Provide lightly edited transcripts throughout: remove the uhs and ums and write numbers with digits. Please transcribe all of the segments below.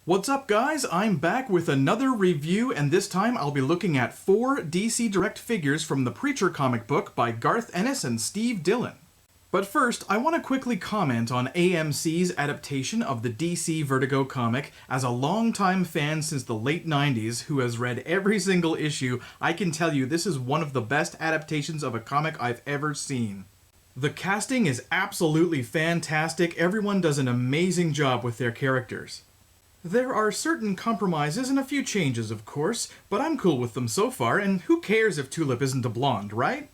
What's up, guys? I'm back with another review, and this time I'll be looking at 4 DC Direct figures from the Preacher comic book by Garth Ennis and Steve Dillon. But first, I want to quickly comment on AMC's adaptation of the DC Vertigo comic. As a longtime fan since the late 90s who has read every single issue, I can tell you this is one of the best adaptations of a comic I've ever seen. The casting is absolutely fantastic. Everyone does an amazing job with their characters. There are certain compromises and a few changes, of course, but I'm cool with them so far, and who cares if Tulip isn't a blonde, right?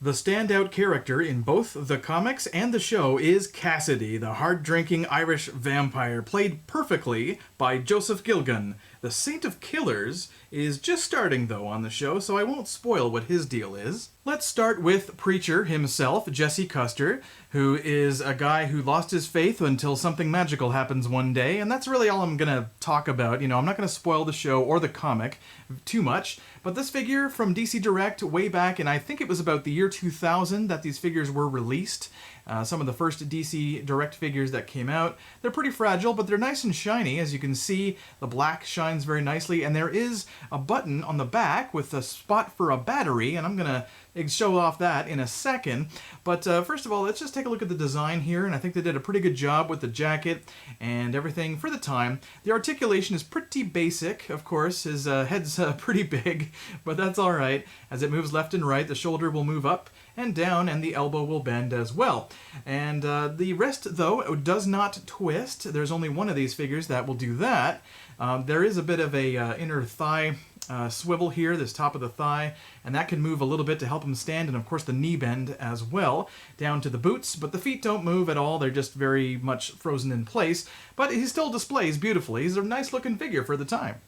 The standout character in both the comics and the show is Cassidy, the hard-drinking Irish vampire, played perfectly by Joseph Gilgun. The Saint of Killers is just starting, though, on the show, so I won't spoil what his deal is. Let's start with Preacher himself, Jesse Custer, who is a guy who lost his faith until something magical happens one day, and that's really all I'm gonna talk about. You know, I'm not gonna spoil the show or the comic too much, but this figure from DC Direct way back, and I think it was about the year 2000 that these figures were released. Some of the first DC Direct figures that came out. They're pretty fragile, but they're nice and shiny. As you can see, the black shines very nicely, and there is a button on the back with a spot for a battery, and I'm gonna show off that in a second. But first of all, let's just take a look at the design here, and I think they did a pretty good job with the jacket and everything for the time. The articulation is pretty basic, of course. His head's pretty big, but that's all right. As it moves left and right, the shoulder will move up and down, and the elbow will bend as well. And the wrist, though, does not twist. There's only one of these figures that will do that. There is a bit of a inner thigh swivel here, this top of the thigh, and that can move a little bit to help him stand, and of course the knee bend as well, down to the boots, but the feet don't move at all. They're just very much frozen in place, but he still displays beautifully. He's a nice looking figure for the time.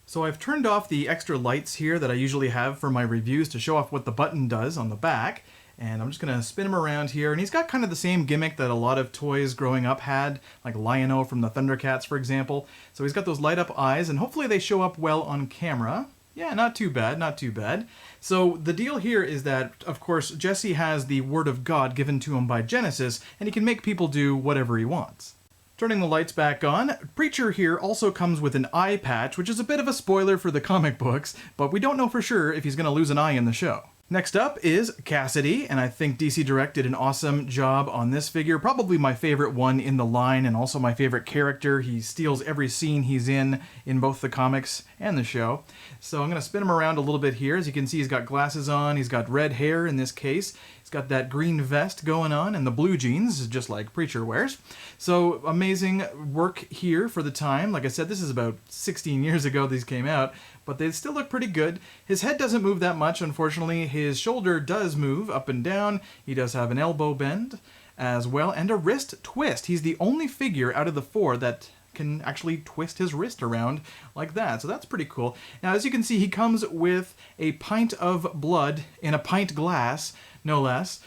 So I've turned off the extra lights here that I usually have for my reviews to show off what the button does on the back. And I'm just going to spin him around here. And he's got kind of the same gimmick that a lot of toys growing up had, like Lion-O from the Thundercats, for example. So he's got those light-up eyes, and hopefully they show up well on camera. Yeah, not too bad, not too bad. So the deal here is that, of course, Jesse has the Word of God given to him by Genesis, and he can make people do whatever he wants. Turning the lights back on, Preacher here also comes with an eye patch, which is a bit of a spoiler for the comic books, but we don't know for sure if he's going to lose an eye in the show. Next up is Cassidy, and I think DC Direct did an awesome job on this figure. Probably my favorite one in the line, and also my favorite character. He steals every scene he's in both the comics and the show. So I'm going to spin him around a little bit here. As you can see, he's got glasses on, he's got red hair in this case. He's got that green vest going on and the blue jeans, just like Preacher wears. So amazing work here for the time. Like I said, this is about 16 years ago these came out, but they still look pretty good. His head doesn't move that much, unfortunately. His shoulder does move up and down. He does have an elbow bend as well, and a wrist twist. He's the only figure out of the 4 that can actually twist his wrist around like that, so that's pretty cool. Now, as you can see, he comes with a pint of blood in a pint glass, no less.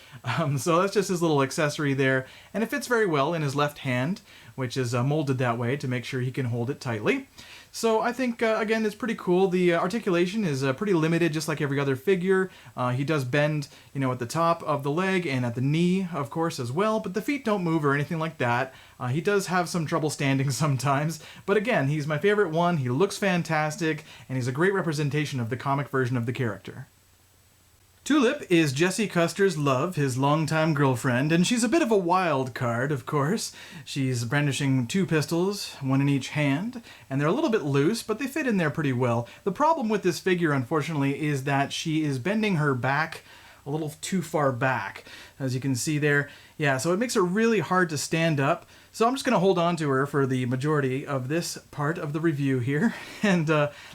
So that's just his little accessory there, and it fits very well in his left hand, which is molded that way to make sure he can hold it tightly. So I think, again, it's pretty cool. The articulation is pretty limited, just like every other figure. He does bend, you know, at the top of the leg and at the knee, of course, as well, but the feet don't move or anything like that. He does have some trouble standing sometimes, but again, he's my favorite one. He looks fantastic, and he's a great representation of the comic version of the character. Tulip is Jesse Custer's love, his longtime girlfriend, and she's a bit of a wild card, of course. She's brandishing 2 pistols, one in each hand, and they're a little bit loose, but they fit in there pretty well. The problem with this figure, unfortunately, is that she is bending her back a little too far back, as you can see there. Yeah, so it makes it really hard to stand up. So I'm just going to hold on to her for the majority of this part of the review here. And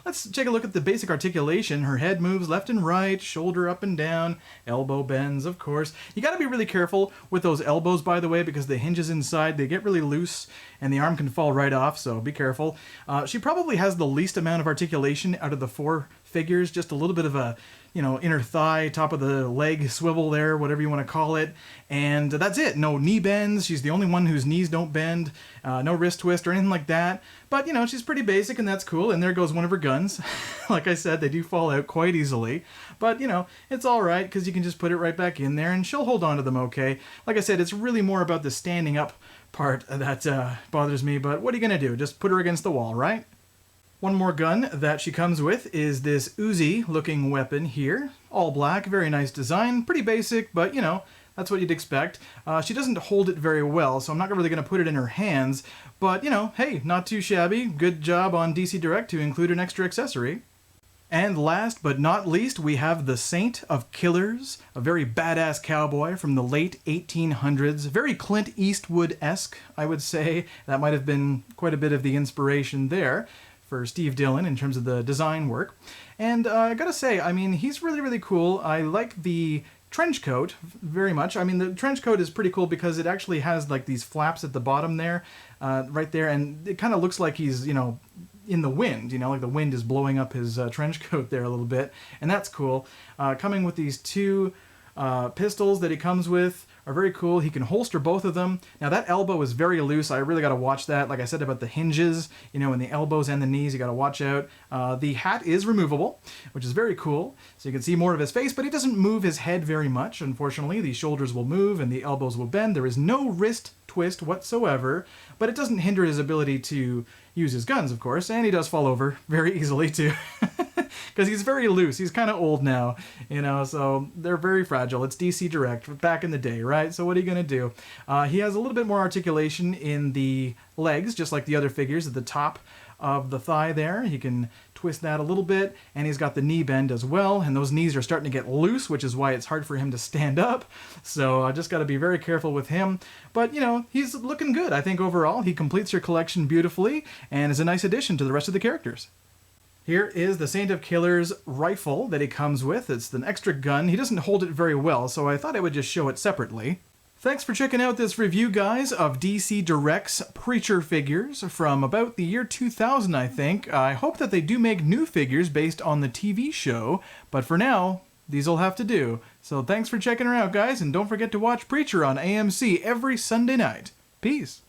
let's take a look at the basic articulation. Her head moves left and right, shoulder up and down, elbow bends, of course. You got to be really careful with those elbows, by the way, because the hinges inside, they get really loose, and the arm can fall right off, so be careful. She probably has the least amount of articulation out of the 4 figures, just a little bit of a, you know, inner thigh, top of the leg swivel there, whatever you want to call it, and that's it. No knee bends. She's the only one whose knees don't bend, no wrist twist or anything like that, but, you know, she's pretty basic, and that's cool, and there goes one of her guns. Like I said, they do fall out quite easily, but, you know, it's all right, because you can just put it right back in there, and she'll hold on to them okay. Like I said, it's really more about the standing up part that bothers me, but what are you gonna do? Just put her against the wall, right? One more gun that she comes with is this Uzi looking weapon here. All black, very nice design, pretty basic, but you know, that's what you'd expect. She doesn't hold it very well, so I'm not really going to put it in her hands, but you know, hey, not too shabby. Good job on DC Direct to include an extra accessory. And last but not least, we have the Saint of Killers, a very badass cowboy from the late 1800s. Very Clint Eastwood-esque, I would say. That might have been quite a bit of the inspiration there for Steve Dillon in terms of the design work. And I gotta say, I mean, he's really, really cool. I like the trench coat very much. I mean, the trench coat is pretty cool because it actually has like these flaps at the bottom there, right there, and it kind of looks like he's, you know, in the wind, you know, like the wind is blowing up his trench coat there a little bit, and that's cool. Coming with these two pistols that he comes with are very cool. He can holster both of them. Now that elbow is very loose. I really got to watch that. Like I said about the hinges, you know, and the elbows and the knees, you got to watch out. The hat is removable, which is very cool. So you can see more of his face, but he doesn't move his head very much. Unfortunately, the shoulders will move and the elbows will bend. There is no wrist twist whatsoever, but it doesn't hinder his ability to use his guns, of course, and he does fall over very easily too. Because he's very loose. He's kind of old now, you know, so they're very fragile. It's DC Direct back in the day, right? So what are you going to do? He has a little bit more articulation in the legs, just like the other figures at the top of the thigh there. He can twist that a little bit, and he's got the knee bend as well, and those knees are starting to get loose, which is why it's hard for him to stand up. So I just got to be very careful with him. But, you know, he's looking good. I think overall he completes your collection beautifully and is a nice addition to the rest of the characters. Here is the Saint of Killers rifle that he comes with. It's an extra gun. He doesn't hold it very well, so I thought I would just show it separately. Thanks for checking out this review, guys, of DC Direct's Preacher figures from about the year 2000, I think. I hope that they do make new figures based on the TV show, but for now, these will have to do. So thanks for checking her out, guys, and don't forget to watch Preacher on AMC every Sunday night. Peace.